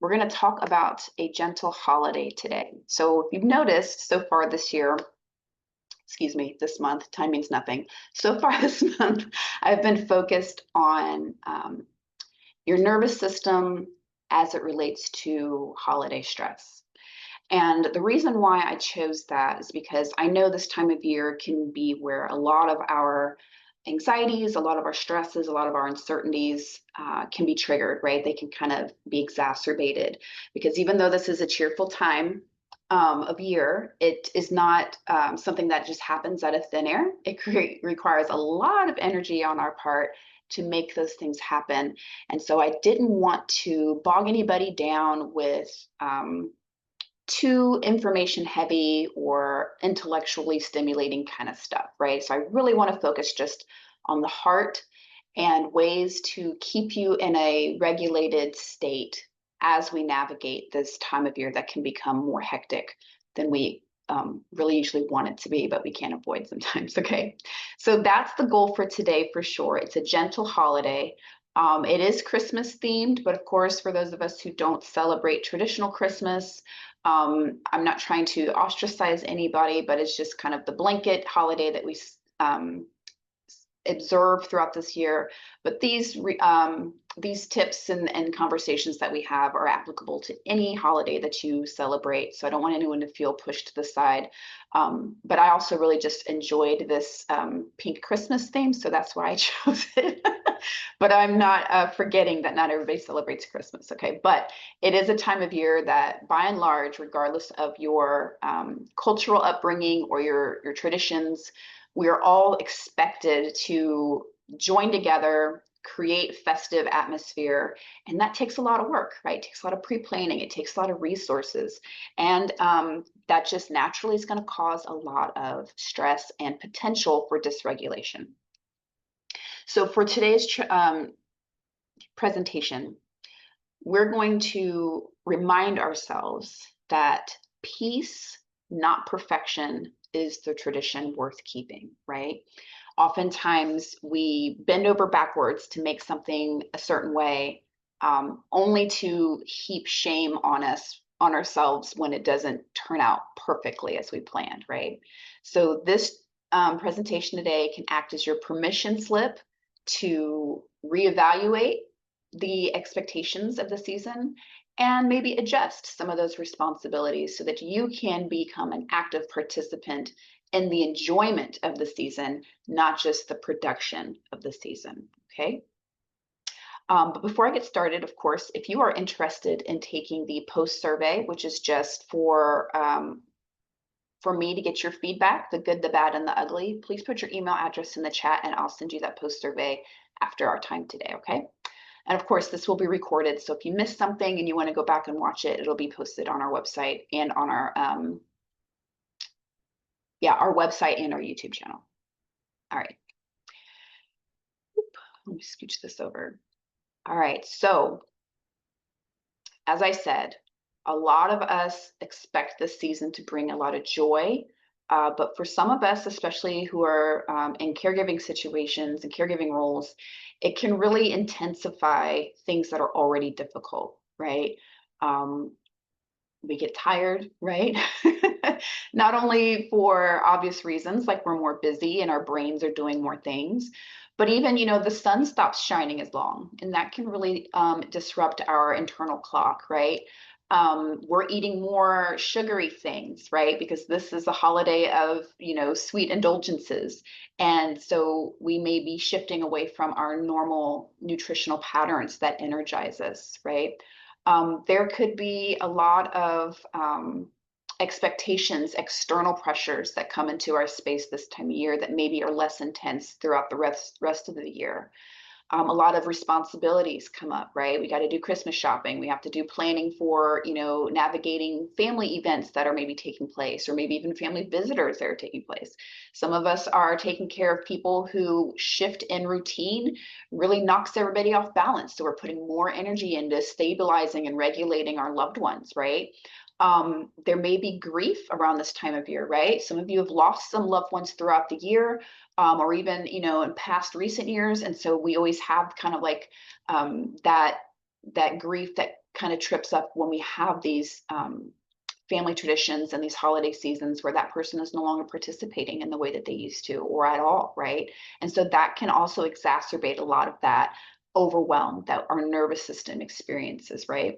We're going to talk about a gentle holiday today. So if you've noticed so far this year, excuse me, this month, time means nothing. So far this month, I've been focused on your nervous system as it relates to holiday stress. And the reason why I chose that is because I know this time of year can be where a lot of our anxieties, a lot of our stresses, a lot of our uncertainties can be triggered, right? They can kind of be exacerbated because even though this is a cheerful time of year, it is not something that just happens out of thin air. It requires a lot of energy on our part to make those things happen. And so I didn't want to bog anybody down with too information heavy or intellectually stimulating kind of stuff, right? So I really want to focus just on the heart and ways to keep you in a regulated state as we navigate this time of year that can become more hectic than we really usually want it to be, but we can't avoid sometimes. Okay. So that's the goal for today for sure. It's a gentle holiday. It is Christmas themed, but of course, for those of us who don't celebrate traditional Christmas, I'm not trying to ostracize anybody, but it's just kind of the blanket holiday that we observe throughout this year. But these tips and conversations that we have are applicable to any holiday that you celebrate. So I don't want anyone to feel pushed to the side. But I also really just enjoyed this pink Christmas theme, so that's why I chose it. But I'm not forgetting that not everybody celebrates Christmas, okay? But it is a time of year that, by and large, regardless of your cultural upbringing or your traditions, we are all expected to join together, create festive atmosphere, and that takes a lot of work, right? It takes a lot of pre-planning, it takes a lot of resources, and that just naturally is going to cause a lot of stress and potential for dysregulation. So for today's presentation, we're going to remind ourselves that peace, not perfection, is the tradition worth keeping, right? Oftentimes we bend over backwards to make something a certain way, only to heap shame on ourselves when it doesn't turn out perfectly as we planned, right? So this presentation today can act as your permission slip to reevaluate the expectations of the season and maybe adjust some of those responsibilities so that you can become an active participant in the enjoyment of the season, not just the production of the season, okay? But before I get started, of course, if you are interested in taking the post survey, which is just for me to get your feedback, the good, the bad, and the ugly, please put your email address in the chat and I'll send you that post survey after our time today, okay? And of course, this will be recorded. So if you missed something and you want to go back and watch it, it'll be posted on our website and on our website and our YouTube channel. All right. Let me scooch this over. All right. So as I said, a lot of us expect this season to bring a lot of joy. But for some of us, especially who are in caregiving situations and caregiving roles, it can really intensify things that are already difficult, right? We get tired, right? Not only for obvious reasons, like we're more busy and our brains are doing more things, but even, the sun stops shining as long, and that can really disrupt our internal clock, right? We're eating more sugary things, right? Because this is a holiday of, sweet indulgences. And so we may be shifting away from our normal nutritional patterns that energize us, right? There could be a lot of expectations, external pressures that come into our space this time of year that maybe are less intense throughout the rest of the year. A lot of responsibilities come up, right? We got to do Christmas shopping. We have to do planning for, navigating family events that are maybe taking place, or maybe even family visitors that are taking place. Some of us are taking care of people who shift in routine really knocks everybody off balance. So we're putting more energy into stabilizing and regulating our loved ones, right? There may be grief around this time of year, right? Some of you have lost some loved ones throughout the year, or even, in past recent years. And so we always have kind of like that grief that kind of trips up when we have these family traditions and these holiday seasons where that person is no longer participating in the way that they used to or at all, right? And so that can also exacerbate a lot of that overwhelm that our nervous system experiences, right?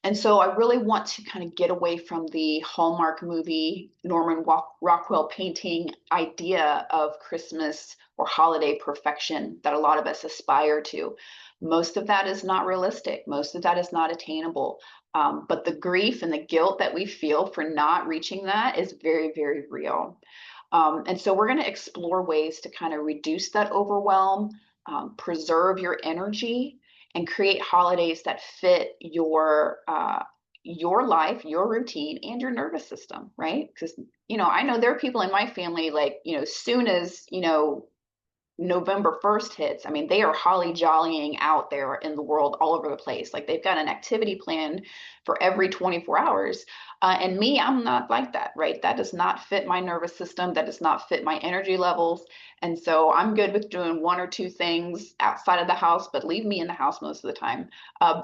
And so I really want to kind of get away from the Hallmark movie, Norman Rockwell painting idea of Christmas or holiday perfection that a lot of us aspire to. Most of that is not realistic. Most of that is not attainable. But the grief and the guilt that we feel for not reaching that is very, very real. And so we're going to explore ways to kind of reduce that overwhelm, preserve your energy, and create holidays that fit your life, your routine, and your nervous system, right? Because I know there are people in my family, like, as soon as November 1st hits, I mean, they are holly jollying out there in the world all over the place. Like they've got an activity plan for every 24 hours. And me, I'm not like that, right? That does not fit my nervous system. That does not fit my energy levels. And so I'm good with doing one or two things outside of the house, but leave me in the house most of the time.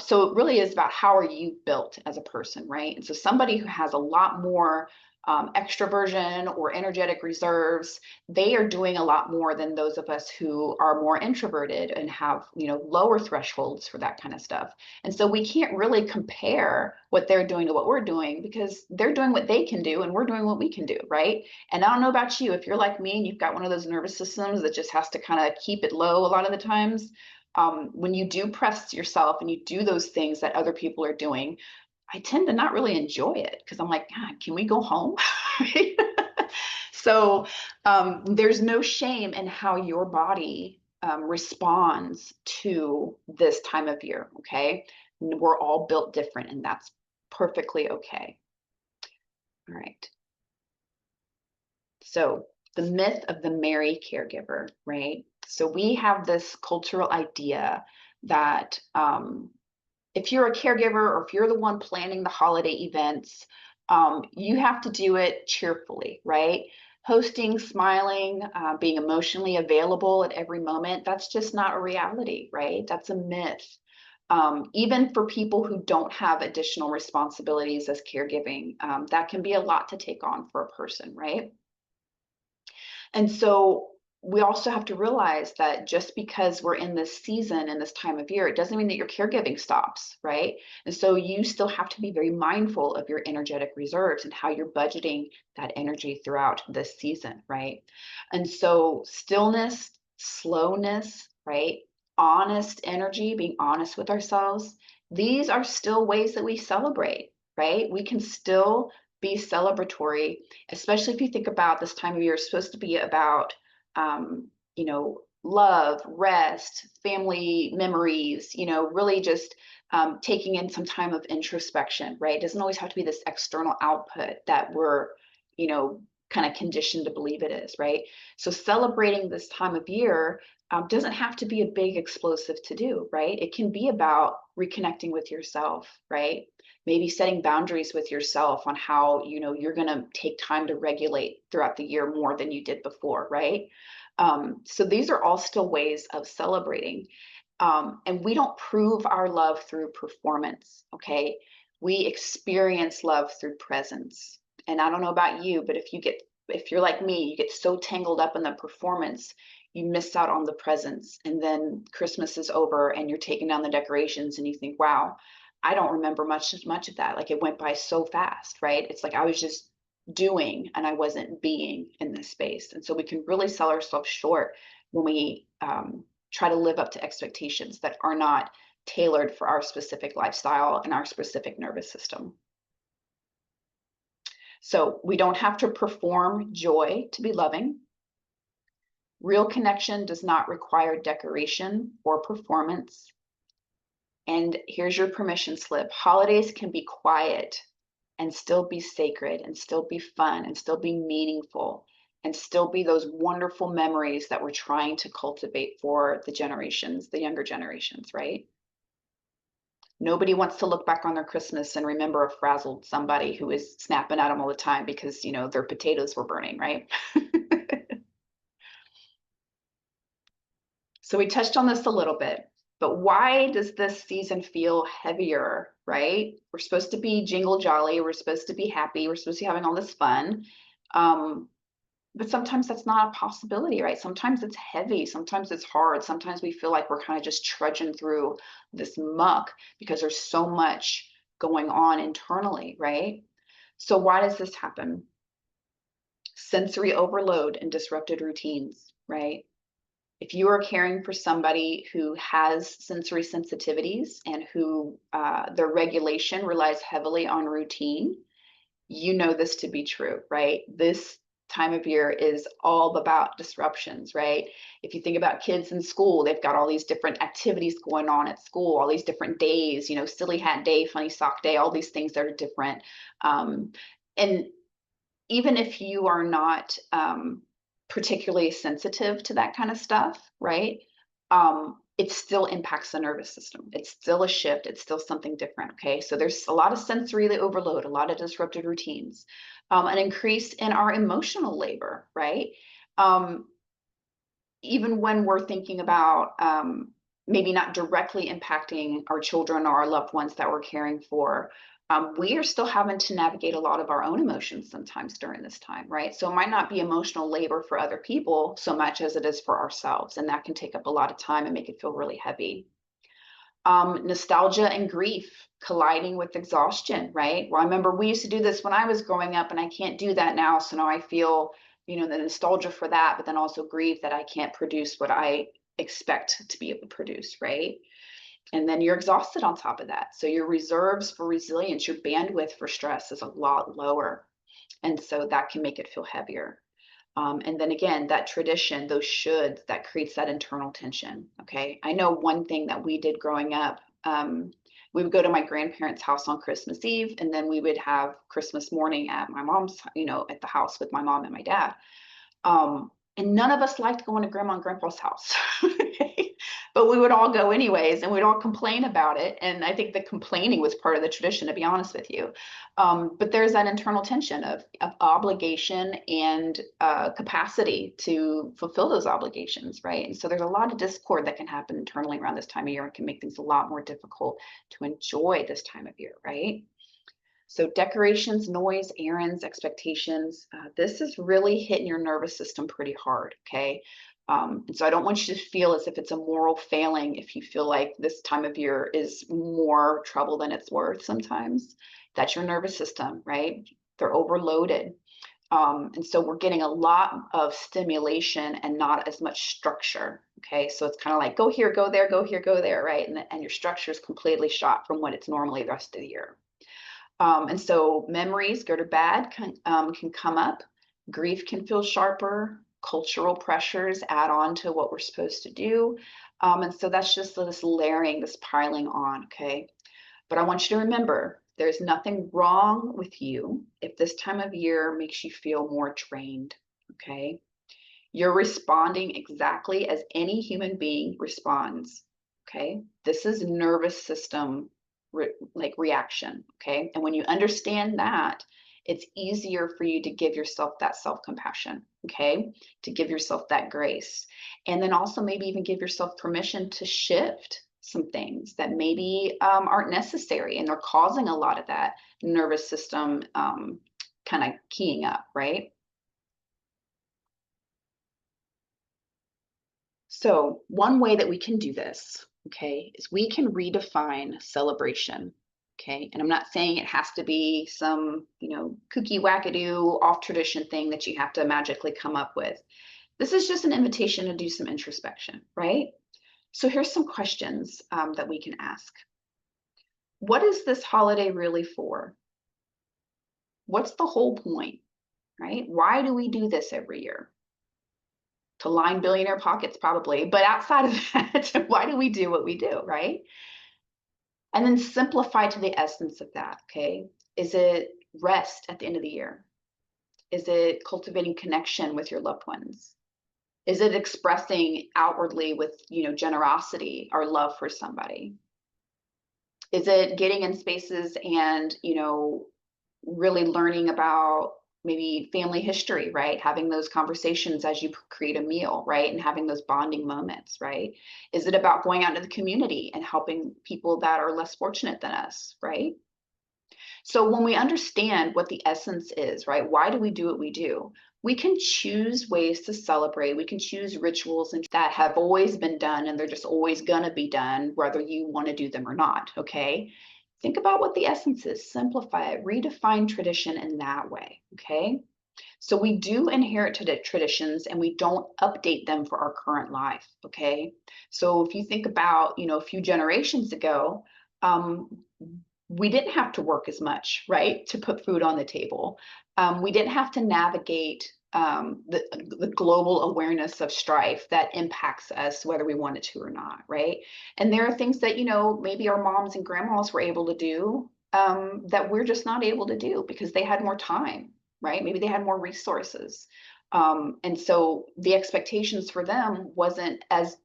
So it really is about how are you built as a person, right? And so somebody who has a lot more extroversion or energetic reserves, they are doing a lot more than those of us who are more introverted and have lower thresholds for that kind of stuff. And so we can't really compare what they're doing to what we're doing because they're doing what they can do and we're doing what we can do, right? And I don't know about you, if you're like me and you've got one of those nervous systems that just has to kind of keep it low a lot of the times, when you do press yourself and you do those things that other people are doing, I tend to not really enjoy it because I'm like, God, can we go home? So there's no shame in how your body responds to this time of year, okay? We're all built different, and that's perfectly okay. All right. So the myth of the merry caregiver, right? So we have this cultural idea that if you're a caregiver or if you're the one planning the holiday events, you have to do it cheerfully, right? Hosting, smiling, being emotionally available at every moment, that's just not a reality, right? That's a myth. Even for people who don't have additional responsibilities as caregiving, that can be a lot to take on for a person, right? And so we also have to realize that just because we're in this season and this time of year, it doesn't mean that your caregiving stops, right? And so you still have to be very mindful of your energetic reserves and how you're budgeting that energy throughout this season, right? And so stillness, slowness, right? Honest energy, being honest with ourselves, these are still ways that we celebrate, right? We can still be celebratory, especially if you think about this time of year is supposed to be about, love, rest, family memories, really just taking in some time of introspection, right? It doesn't always have to be this external output that we're, kind of conditioned to believe it is, right? So celebrating this time of year doesn't have to be a big explosive to do, right? It can be about reconnecting with yourself, right? Maybe setting boundaries with yourself on how you're going to take time to regulate throughout the year more than you did before, right? So these are all still ways of celebrating, and we don't prove our love through performance, okay? We experience love through presence. And I don't know about you, but if you're like me, you get so tangled up in the performance, you miss out on the presence. And then Christmas is over and you're taking down the decorations and you think, wow, I don't remember much of that. Like it went by so fast, right? It's like I was just doing and I wasn't being in this space. And so we can really sell ourselves short when we try to live up to expectations that are not tailored for our specific lifestyle and our specific nervous system. So we don't have to perform joy to be loving. Real connection does not require decoration or performance. And here's your permission slip. Holidays can be quiet and still be sacred and still be fun and still be meaningful and still be those wonderful memories that we're trying to cultivate for the younger generations, right? Nobody wants to look back on their Christmas and remember a frazzled somebody who is snapping at them all the time because, their potatoes were burning, right? So we touched on this a little bit, But why does this season feel heavier, right? We're supposed to be jingle jolly. We're supposed to be happy. We're supposed to be having all this fun. But sometimes that's not a possibility, right? Sometimes it's heavy. Sometimes it's hard. Sometimes we feel like we're kind of just trudging through this muck because there's so much going on internally, right? So why does this happen? Sensory overload and disrupted routines, right? If you are caring for somebody who has sensory sensitivities and who their regulation relies heavily on routine, you know this to be true, right? This time of year is all about disruptions, right? If you think about kids in school, they've got all these different activities going on at school, all these different days, you know, silly hat day, funny sock day, all these things that are different. And even if you are not particularly sensitive to that kind of stuff, right? It still impacts the nervous system. It's still a shift. It's still something different. Okay. So there's a lot of sensory overload, a lot of disrupted routines, an increase in our emotional labor, right? Even when we're thinking about maybe not directly impacting our children or our loved ones that we're caring for, we are still having to navigate a lot of our own emotions sometimes during this time, right? So it might not be emotional labor for other people so much as it is for ourselves, and that can take up a lot of time and make it feel really heavy. Nostalgia and grief colliding with exhaustion, right? Well, I remember we used to do this when I was growing up, and I can't do that now. So now I feel, you know, the nostalgia for that, but then also grief that I can't produce what I expect to be able to produce, right? And then you're exhausted on top of that. So your reserves for resilience, your bandwidth for stress is a lot lower. And so that can make it feel heavier. And then again, that tradition, those shoulds, that creates that internal tension. Okay. I know one thing that we did growing up, we would go to my grandparents' house on Christmas Eve, and then we would have Christmas morning at my mom's, you know, at the house with my mom and my dad. And none of us liked going to grandma and grandpa's house. But we would all go anyways, and we'd all complain about it. And I think the complaining was part of the tradition, to be honest with you. But there's that internal tension of obligation and capacity to fulfill those obligations, right? And so there's a lot of discord that can happen internally around this time of year and can make things a lot more difficult to enjoy this time of year, right? So decorations, noise, errands, expectations, this is really hitting your nervous system pretty hard, okay? And so I don't want you to feel as if it's a moral failing if you feel like this time of year is more trouble than it's worth sometimes. That's your nervous system, right? They're overloaded. And so we're getting a lot of stimulation and not as much structure, okay? So it's kind of like go here, go there, go here, go there, right? And your structure is completely shot from what it's normally the rest of the year. And so memories, good or bad, can come up. Grief can feel sharper. Cultural pressures add on to what we're supposed to do. And so that's just this layering, this piling on, okay? But I want you to remember, there's nothing wrong with you if this time of year makes you feel more drained, okay? You're responding exactly as any human being responds, okay? This is nervous system reaction, okay? And when you understand that, it's easier for you to give yourself that self-compassion, okay? To give yourself that grace. And then also maybe even give yourself permission to shift some things that maybe aren't necessary and they're causing a lot of that nervous system kind of keying up, right? So one way that we can do this, okay, is we can redefine celebration, okay? And I'm not saying it has to be some, you know, kooky wackadoo off tradition thing that you have to magically come up with. This is just an invitation to do some introspection, right? So here's some questions that we can ask. What is this holiday really for? What's the whole point, right? Why do we do this every year? To line billionaire pockets, probably. But outside of that, why do we do what we do, right? And then simplify to the essence of that, okay? Is it rest at the end of the year? Is it cultivating connection with your loved ones? Is it expressing outwardly with, you know, generosity or love for somebody? Is it getting in spaces and, you know, really learning about maybe family history, right? Having those conversations as you create a meal, right? And having those bonding moments, right? Is it about going out into the community and helping people that are less fortunate than us, right? So when we understand what the essence is, right? Why do we do what we do? We can choose ways to celebrate. We can choose rituals and that have always been done and they're just always gonna be done, whether you want to do them or not. Okay. Think about what the essence is, simplify it, redefine tradition in that way. Okay. So we do inherit traditions and we don't update them for our current life. Okay. So if you think about, a few generations ago, um, we didn't have to work as much, right, to put food on the table. We didn't have to navigate the global awareness of strife that impacts us whether we wanted to or not, right? And there are things that, maybe our moms and grandmas were able to do that we're just not able to do because they had more time, right? Maybe they had more resources. And so the expectations for them wasn't as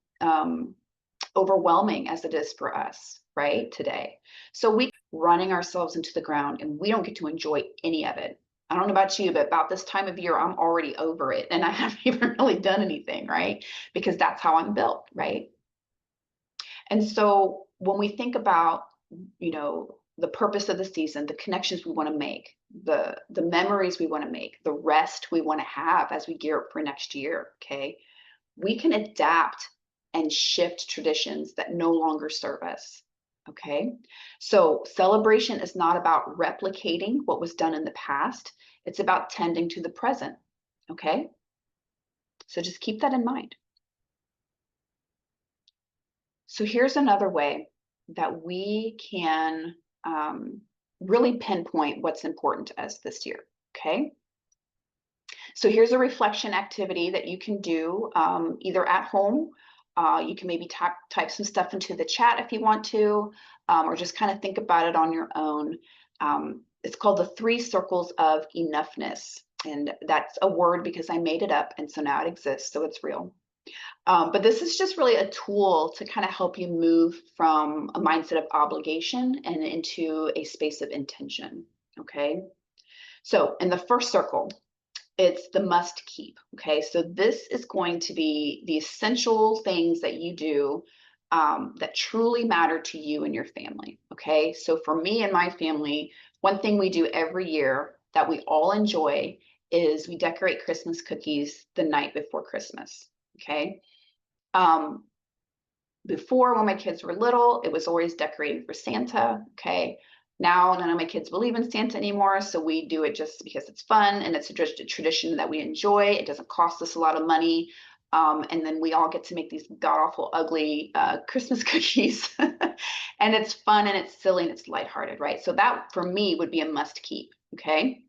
overwhelming as it is for us, right, today. So we running ourselves into the ground and we don't get to enjoy any of it. I don't know about you, but about this time of year, I'm already over it and I haven't even really done anything, right? Because that's how I'm built, right? And so when we think about, the purpose of the season, the connections we want to make, the memories we want to make, the rest we want to have as we gear up for next year, okay? We can adapt and shift traditions that no longer serve us. Okay. So celebration is not about replicating what was done in the past. It's about tending to the present. Okay. So just keep that in mind. So here's another way that we can really pinpoint what's important to us this year. Okay. So here's a reflection activity that you can do either at home. You can maybe type some stuff into the chat if you want to, or just kind of think about it on your own. It's called the 3 circles of enoughness. And that's a word because I made it up. And so now it exists. So it's real. But this is just really a tool to kind of help you move from a mindset of obligation and into a space of intention. Okay. So in the first circle, it's the must keep. Okay, so this is going to be the essential things that you do that truly matter to you and your family. Okay, so for me and my family, one thing we do every year that we all enjoy is we decorate Christmas cookies the night before Christmas. Okay, um, before when my kids were little, it was always decorating for Santa. Okay. Now none of my kids believe in Santa anymore, so we do it just because it's fun and it's just a tradition that we enjoy. It doesn't cost us a lot of money. And then we all get to make these god-awful, ugly Christmas cookies. And it's fun and it's silly and it's lighthearted, right? So that for me would be a must keep. Okay.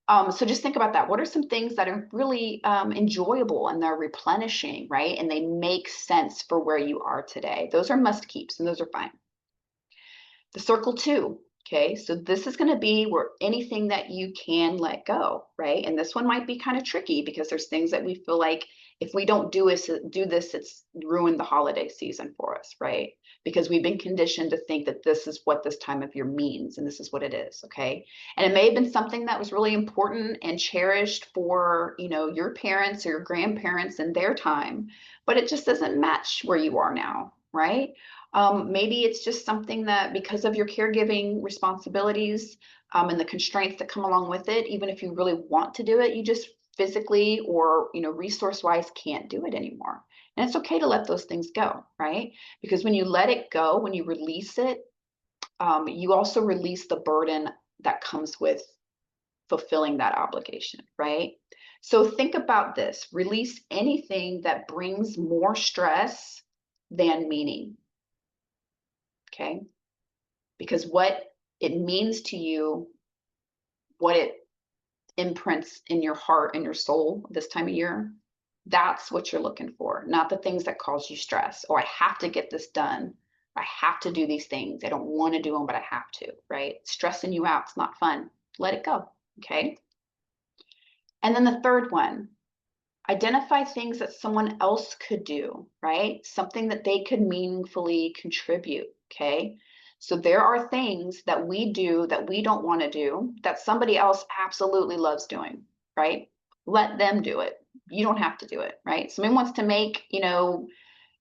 So just think about that. What are some things that are really enjoyable and they're replenishing, right? And they make sense for where you are today. Those are must keeps and those are fine. The circle 2, okay? So this is going to be where anything that you can let go, right? And this one might be kind of tricky because there's things that we feel like if we don't do this, it's ruined the holiday season for us, right? Because we've been conditioned to think that this is what this time of year means and this is what it is, okay? And it may have been something that was really important and cherished for, your parents or your grandparents in their time, but it just doesn't match where you are now, right? Maybe it's just something that because of your caregiving responsibilities and the constraints that come along with it, even if you really want to do it, you just physically or resource wise can't do it anymore. And it's okay to let those things go, right? Because when you let it go, when you release it, you also release the burden that comes with fulfilling that obligation, right? So think about this, release anything that brings more stress than meaning. Okay. Because what it means to you, what it imprints in your heart and your soul this time of year, that's what you're looking for, not the things that cause you stress. Oh, I have to get this done. I have to do these things. I don't want to do them, but I have to, right? Stressing you out. It's not fun. Let it go. Okay. And then the third one, identify things that someone else could do, right? Something that they could meaningfully contribute. Okay. So there are things that we do that we don't want to do that somebody else absolutely loves doing, right? Let them do it. You don't have to do it, right? Somebody wants to make,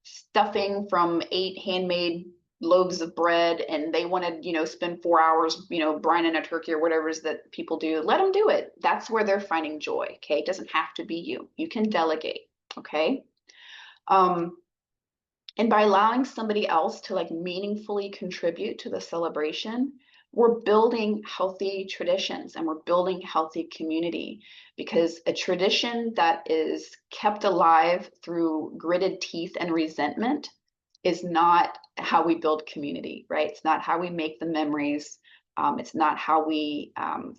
stuffing from 8 handmade loaves of bread and they want to, spend 4 hours, brining a turkey or whatever it is that people do. Let them do it. That's where they're finding joy. Okay. It doesn't have to be you. You can delegate. Okay. Um, and by allowing somebody else to like meaningfully contribute to the celebration, we're building healthy traditions and we're building healthy community, because a tradition that is kept alive through gritted teeth and resentment is not how we build community, right? It's not how we make the memories. It's not how we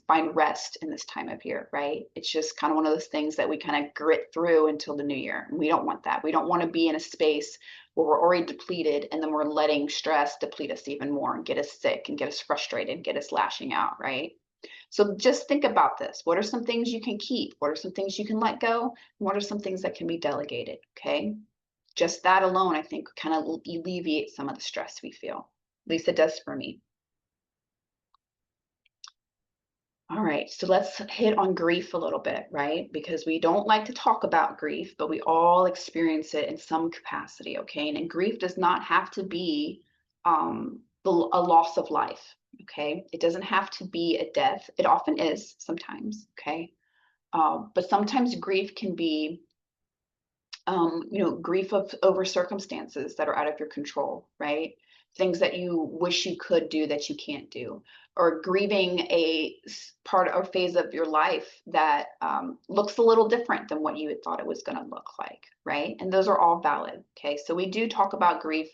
find rest in this time of year, right? It's just kind of one of those things that we kind of grit through until the new year. We don't want that. We don't want to be in a space where we're already depleted and then we're letting stress deplete us even more and get us sick and get us frustrated and get us lashing out, right? So just think about this. What are some things you can keep? What are some things you can let go? What are some things that can be delegated? Okay. Just that alone, I think, kind of alleviate some of the stress we feel. At least it does for me. All right, so let's hit on grief a little bit, right? Because we don't like to talk about grief, but we all experience it in some capacity, okay? And grief does not have to be a loss of life, okay? It doesn't have to be a death. It often is sometimes, okay? But sometimes grief can be grief over circumstances that are out of your control, right? Things that you wish you could do that you can't do, or grieving a part or phase of your life that looks a little different than what you had thought it was going to look like, right? And those are all valid. Okay, so we do talk about grief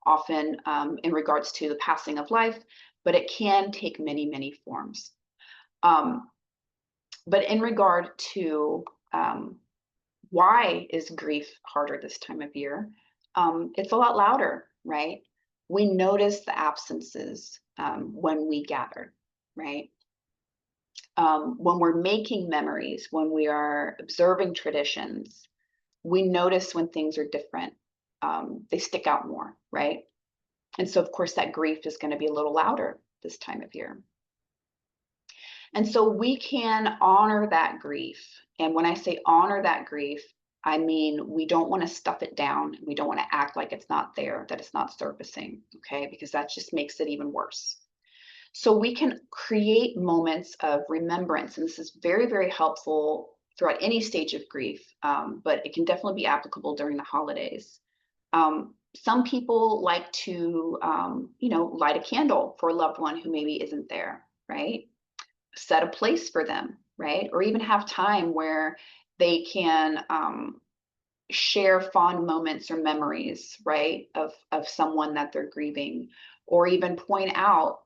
often in regards to the passing of life, but it can take many, many forms. But in regard to why is grief harder this time of year? It's a lot louder, right? We notice the absences when we gather, right? When we're making memories, when we are observing traditions, we notice when things are different. They stick out more, right? And so, of course, that grief is going to be a little louder this time of year. And so we can honor that grief. And when I say honor that grief, I mean, we don't want to stuff it down. We don't want to act like it's not there, that it's not surfacing, okay? Because that just makes it even worse. So we can create moments of remembrance. And this is very, very helpful throughout any stage of grief, but it can definitely be applicable during the holidays. Some people like to, light a candle for a loved one who maybe isn't there, right? Set a place for them, right? Or even have time where they can share fond moments or memories, right, of someone that they're grieving, or even point out,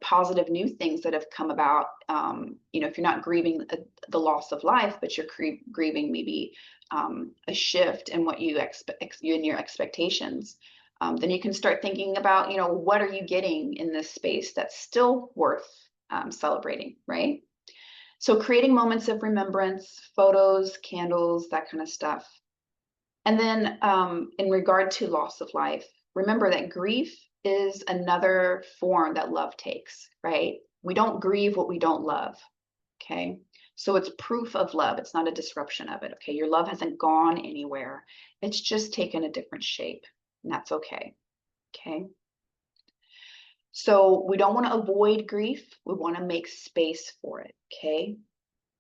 positive new things that have come about. If you're not grieving the loss of life, but you're grieving maybe a shift in what you expect in your expectations. Then you can start thinking about, what are you getting in this space that's still worth celebrating, right? So creating moments of remembrance, photos, candles, that kind of stuff. And then in regard to loss of life, remember that grief is another form that love takes, right? We don't grieve what we don't love, okay? So it's proof of love. It's not a disruption of it, okay? Your love hasn't gone anywhere. It's just taken a different shape, and that's okay, okay? So we don't want to avoid grief. We want to make space for it, okay?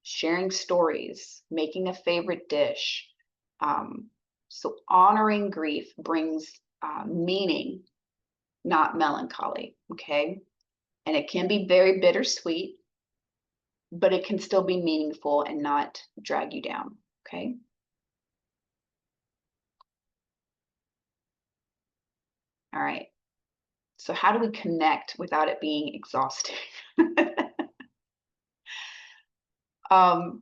Sharing stories, making a favorite dish. So honoring grief brings meaning, not melancholy, okay? And it can be very bittersweet, but it can still be meaningful and not drag you down, okay? All right. So how do we connect without it being exhausting?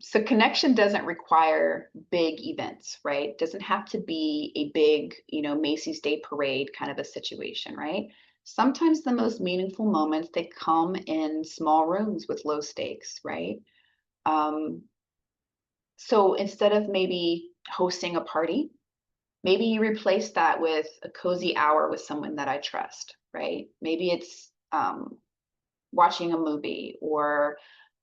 So connection doesn't require big events, right? It doesn't have to be a big, Macy's Day Parade kind of a situation, right? Sometimes the most meaningful moments, they come in small rooms with low stakes, right? So instead of maybe hosting a party, Maybe you replace that with a cozy hour with someone that I trust, right? Maybe it's watching a movie or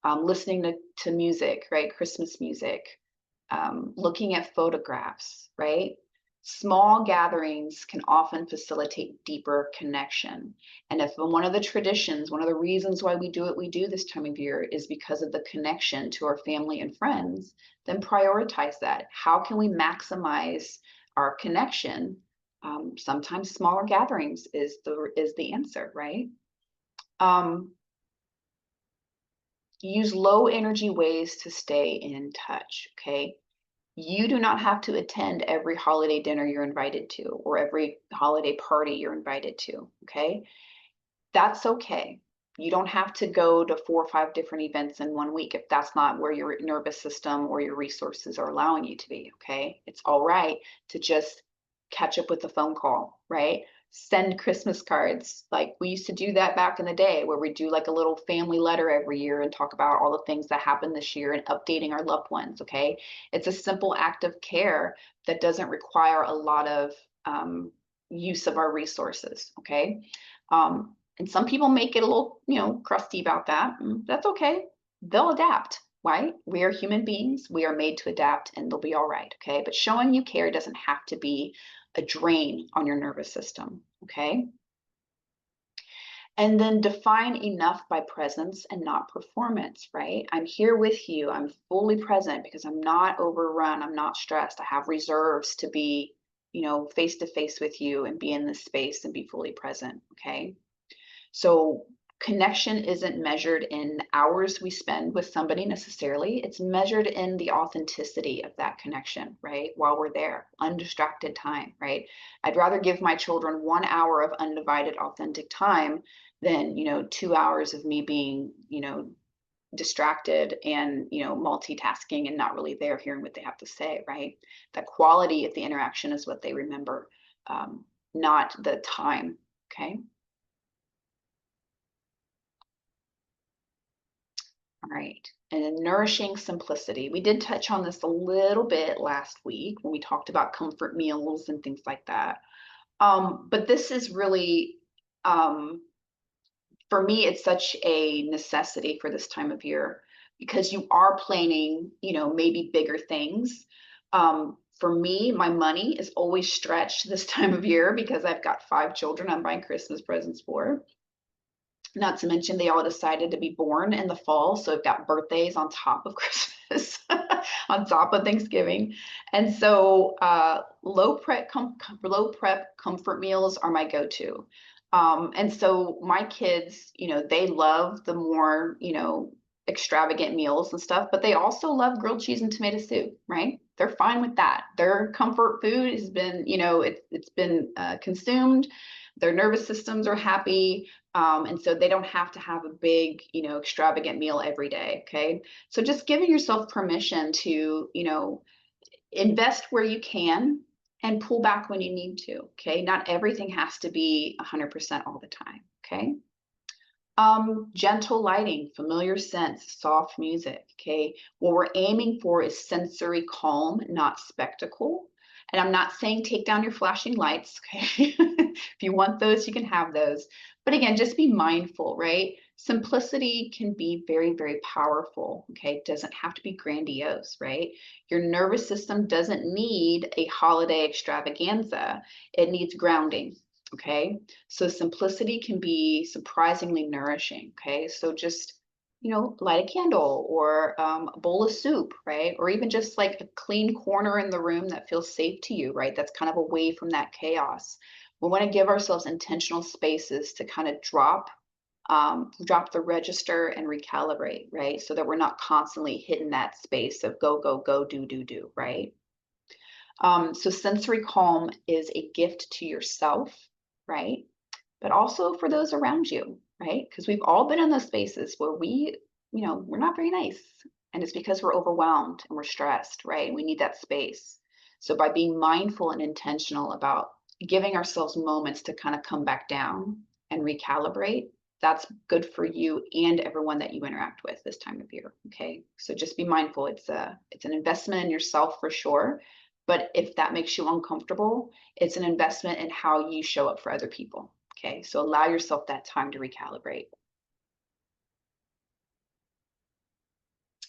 listening to music, right? Christmas music, looking at photographs, right? Small gatherings can often facilitate deeper connection. And if one of the traditions, one of the reasons why we do what we do this time of year is because of the connection to our family and friends, then prioritize that. How can we maximize our connection? Sometimes smaller gatherings is the answer, right? Use low energy ways to stay in touch, okay? You do not have to attend every holiday dinner you're invited to or every holiday party you're invited to, okay? That's okay. You don't have to go to 4 or 5 different events in 1 week if that's not where your nervous system or your resources are allowing you to be, okay? It's all right to just catch up with a phone call, right? Send Christmas cards. Like we used to do that back in the day where we do like a little family letter every year and talk about all the things that happened this year and updating our loved ones, okay? It's a simple act of care that doesn't require a lot of use of our resources, okay? And some people make it a little, crusty about that. That's okay. They'll adapt, right? We are human beings. We are made to adapt and they'll be all right, okay? But showing you care doesn't have to be a drain on your nervous system, okay? And then define enough by presence and not performance, right? I'm here with you. I'm fully present because I'm not overrun. I'm not stressed. I have reserves to be, face to face with you and be in this space and be fully present, okay? So connection isn't measured in hours we spend with somebody necessarily. It's measured in the authenticity of that connection, right? While we're there, undistracted time, right? I'd rather give my children 1 hour of undivided, authentic time than, 2 hours of me being, distracted and, multitasking and not really there hearing what they have to say, right? The quality of the interaction is what they remember, not the time, okay? All right. And then nourishing simplicity. We did touch on this a little bit last week when we talked about comfort meals and things like that. But this is really, for me, it's such a necessity for this time of year because you are planning, maybe bigger things. For me, my money is always stretched this time of year because I've got 5 children I'm buying Christmas presents for. Not to mention they all decided to be born in the fall, so I've got birthdays on top of Christmas, on top of Thanksgiving. And so low prep comfort meals are my go-to. And so my kids, they love the more, extravagant meals and stuff, but they also love grilled cheese and tomato soup, right? They're fine with that. Their comfort food has been, it's been consumed. Their nervous systems are happy. And so they don't have to have a big, extravagant meal every day. Okay. So just giving yourself permission to, invest where you can and pull back when you need to. Okay. Not everything has to be 100% all the time. Okay. Gentle lighting, familiar scents, soft music. Okay. What we're aiming for is sensory calm, not spectacle. And I'm not saying take down your flashing lights. Okay. If you want those, you can have those. But again, just be mindful, right? Simplicity can be very, very powerful. Okay. It doesn't have to be grandiose, right? Your nervous system doesn't need a holiday extravaganza. It needs grounding. Okay. So simplicity can be surprisingly nourishing. Okay. So just, light a candle or a bowl of soup, right? Or even just like a clean corner in the room that feels safe to you, right? That's kind of away from that chaos. We want to give ourselves intentional spaces to kind of drop the register and recalibrate, right? So that we're not constantly hitting that space of go, go, go, do, do, do, right? So sensory calm is a gift to yourself, right? But also for those around you, right? Because we've all been in those spaces where we're not very nice. And it's because we're overwhelmed and we're stressed, right? And we need that space. So by being mindful and intentional about giving ourselves moments to kind of come back down and recalibrate, that's good for you and everyone that you interact with this time of year. Okay. So just be mindful. It's an investment in yourself for sure, But if that makes you uncomfortable, it's an investment in how you show up for other people. Okay, so allow yourself that time to recalibrate.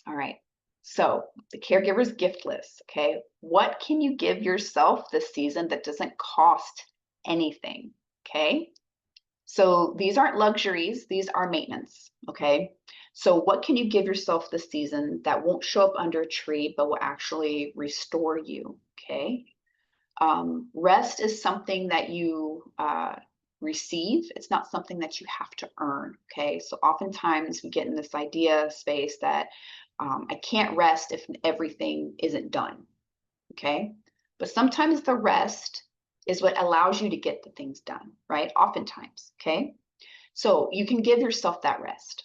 All right, so the caregiver's gift list. Okay, what can you give yourself this season that doesn't cost anything? Okay, so these aren't luxuries, these are maintenance. Okay, so what can you give yourself this season that won't show up under a tree but will actually restore you? Okay, rest is something that you receive. It's not something that you have to earn. Okay, so oftentimes we get in this idea space that I can't rest if everything isn't done. Okay, but sometimes the rest is what allows you to get the things done, right? Oftentimes. Okay, so you can give yourself that rest.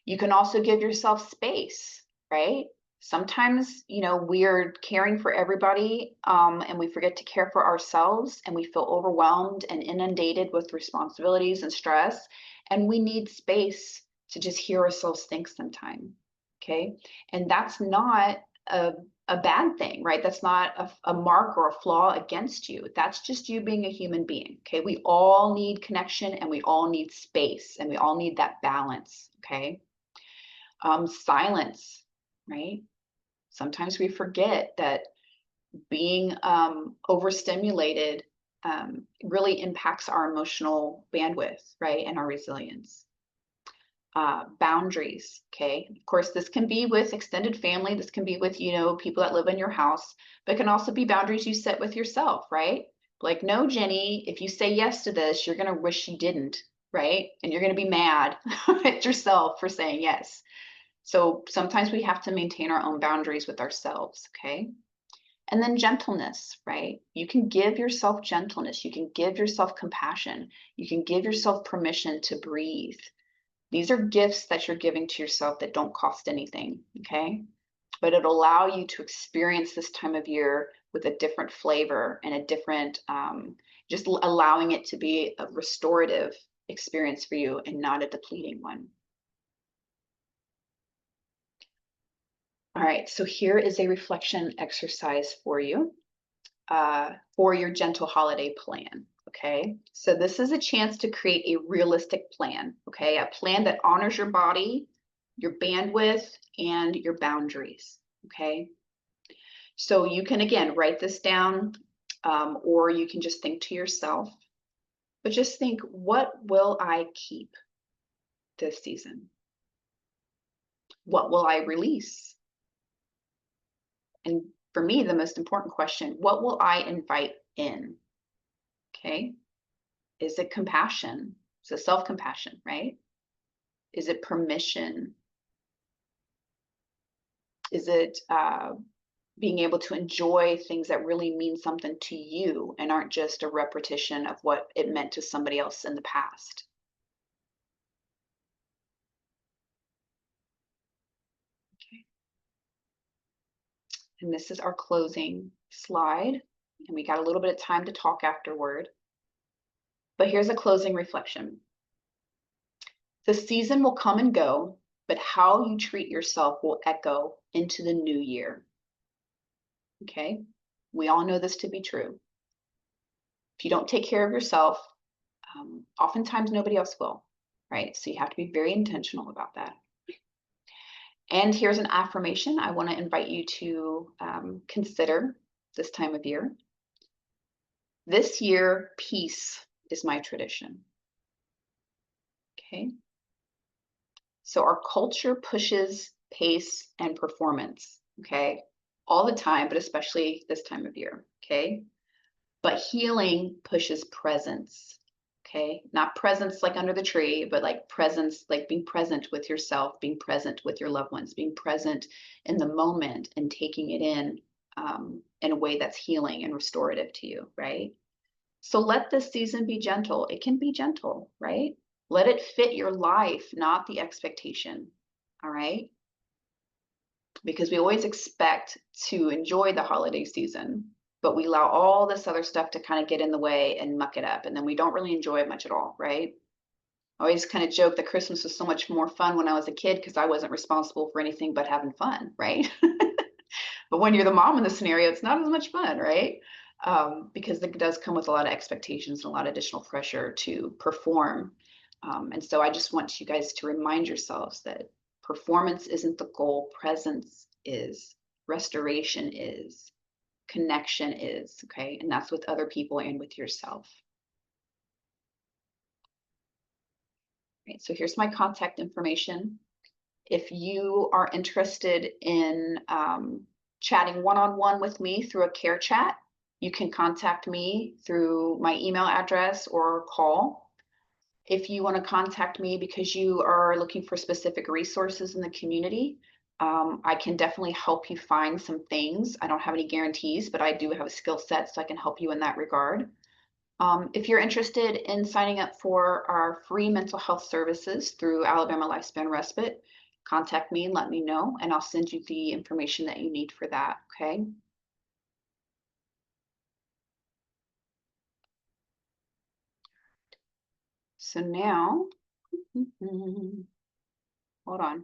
You can also give yourself space, right? Sometimes, we're caring for everybody, and we forget to care for ourselves, and we feel overwhelmed and inundated with responsibilities and stress, and we need space to just hear ourselves think sometime. Okay, and that's not a bad thing, right? That's not a mark or a flaw against you. That's just you being a human being. Okay, we all need connection, and we all need space, and we all need that balance. Okay, silence, right? Sometimes we forget that being overstimulated really impacts our emotional bandwidth, right? And our resilience. Boundaries, okay? Of course, this can be with extended family. This can be with, people that live in your house, but it can also be boundaries you set with yourself, right? Like, no, Jenny, if you say yes to this, you're going to wish you didn't, right? And you're going to be mad at yourself for saying yes. So sometimes we have to maintain our own boundaries with ourselves, okay? And then gentleness, right? You can give yourself gentleness. You can give yourself compassion. You can give yourself permission to breathe. These are gifts that you're giving to yourself that don't cost anything, okay? But it'll allow you to experience this time of year with a different flavor and a different, just allowing it to be a restorative experience for you and not a depleting one. All right, so here is a reflection exercise for you for your gentle holiday plan. Okay, so this is a chance to create a realistic plan. Okay, a plan that honors your body, your bandwidth, and your boundaries. Okay, so you can again write this down, or you can just think to yourself, but just think, what will I keep this season? What will I release? And for me, the most important question, what will I invite in? Okay. Is it compassion? Is it self-compassion, right? Is it permission? Is it being able to enjoy things that really mean something to you and aren't just a repetition of what it meant to somebody else in the past? Okay. And this is our closing slide. And we got a little bit of time to talk afterward. But here's a closing reflection. The season will come and go, but how you treat yourself will echo into the new year. Okay, we all know this to be true. If you don't take care of yourself, oftentimes nobody else will, right? So you have to be very intentional about that. And here's an affirmation I want to invite you to consider this time of year. This year, peace is my tradition. Okay. So our culture pushes pace and performance, okay, all the time, but especially this time of year, okay? But healing pushes presence, okay? Not presence like under the tree, but like presence, like being present with yourself, being present with your loved ones, being present in the moment and taking it in a way that's healing and restorative to you, right? So let this season be gentle. It can be gentle, right? Let it fit your life, not the expectation. All right. Because we always expect to enjoy the holiday season, but we allow all this other stuff to kind of get in the way and muck it up. And then we don't really enjoy it much at all. Right. I always kind of joke that Christmas was so much more fun when I was a kid because I wasn't responsible for anything but having fun. Right. But when you're the mom in the scenario, it's not as much fun, right? Because it does come with a lot of expectations and a lot of additional pressure to perform. And so I just want you guys to remind yourselves that performance isn't the goal, presence is, restoration is, connection is, okay? And that's with other people and with yourself. Right, so here's my contact information. If you are interested in chatting one-on-one with me through a care chat, you can contact me through my email address or call. If you want to contact me because you are looking for specific resources in the community, I can definitely help you find some things. I don't have any guarantees, but I do have a skill set, so I can help you in that regard. If you're interested in signing up for our free mental health services through Alabama Lifespan Respite, contact me and let me know, and I'll send you the information that you need for that, okay? So now, hold on.